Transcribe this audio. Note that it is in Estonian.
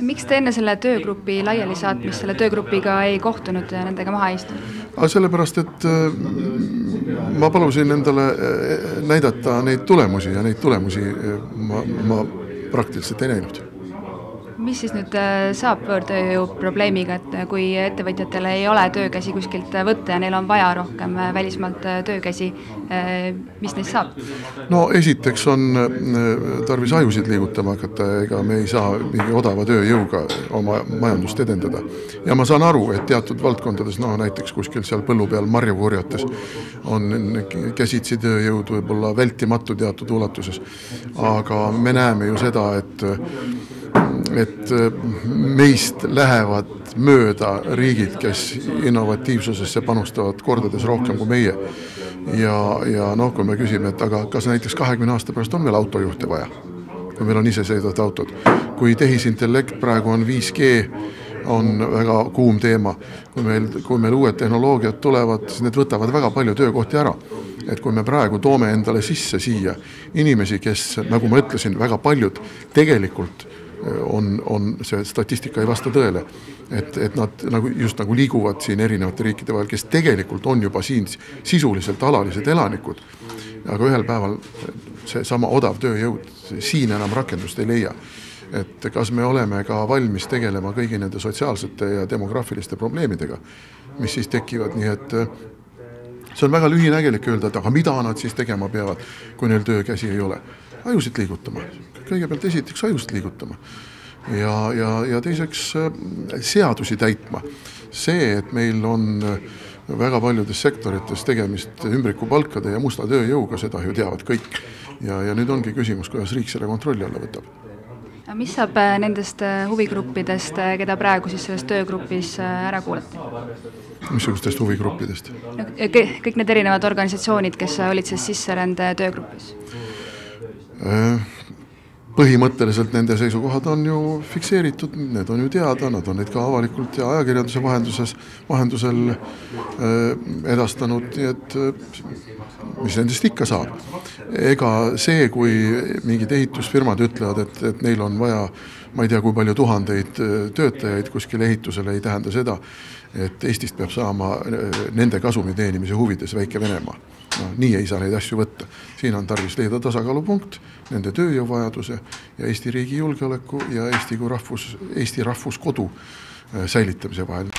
Miks te enne selle töögrupi laiali saatmist selle töögrupiga ei kohtunud ja nendega maha ei istunud? Sellepärast, et ma palusin endale näidata neid tulemusi ja neid tulemusi ma praktiliselt ei näinud. Mis siis nüüd saab võõrtööjõu probleemiga, et kui ettevõtjatele ei ole töökäsi kuskilt võtta ja neil on vaja rohkem välismaalt töökäsi, mis neist saab? No esiteks on tarvis ajusid liigutama hakata, ega me ei saa mingi odava tööjõuga oma majandust edendada. Ja ma saan aru, et teatud valdkondades, näiteks kuskil seal põllu peal marju korjates on käsitsi tööjõud võib-olla vältimatu teatud ulatuses. Aga me näeme ju seda, et meist lähevad mööda riigid, kes innovatiivsusesse panustavad kordades rohkem kui meie. Ja kui me küsime, et aga kas näiteks 20 aasta pärast on meil autojuhte vaja, kui meil on isesõidvad autod. Kui tehisintellekt praegu on 5G, on väga kuum teema. Kui meil uued tehnoloogiad tulevad, siis need võtavad väga palju töökohti ära. Et kui me praegu toome endale sisse siia inimesi, kes, nagu ma ütlesin, väga paljud tegelikult on see statistika ei vasta tõele, et nad just nagu liiguvad siin erinevate riikide vahel, kes tegelikult on juba siin sisuliselt alalised elanikud, aga ühel päeval see sama odav tööjõud siin enam rakendust ei leia. Et kas me oleme ka valmis tegelema kõigi nende sotsiaalsete ja demograafiliste probleemidega, mis siis tekivad, nii et see on väga lühinägelik öelda, et aga mida nad siis tegema peavad, kui neil töökäsi ei ole. Ajusid liigutama. Kõigepealt esiteks ajusid liigutama. Ja teiseks seadusi täitma. See, et meil on väga paljudes sektorites tegemist ümbrikupalkade ja musta tööjõuga, seda ju teavad kõik. Ja nüüd ongi küsimus, kuidas riik selle kontrolli alla võtab. Mis saab nendest huvigruppidest, keda praegu siis selles töögrupis ära kuulati? Missugustest huvigruppidest? Kõik need erinevad organisatsioonid, kes olid siis sisserände töögrupis? Põhimõtteliselt nende seisukohad on ju fikseeritud, need on ju teada, nad on neid ka avalikult ja ajakirjanduse vahendusel edastanud, nii et mis nendest ikka saab. Ega see, kui mingid ehitusfirmad ütlevad, et neil on vaja, ma ei tea, kui palju tuhandeid töötajaid kuskil ehitusele, ei tähenda seda, et Eestist peab saama nende kasumi teenimise huvides väike Venemaa. Nii ei saa neid asju võtta. Siin on tarvis leida tasakaalupunkt nende tööjõuvajaduse ja Eesti riigi julgeoleku ja Eesti rahvuskodu säilitamise vahel.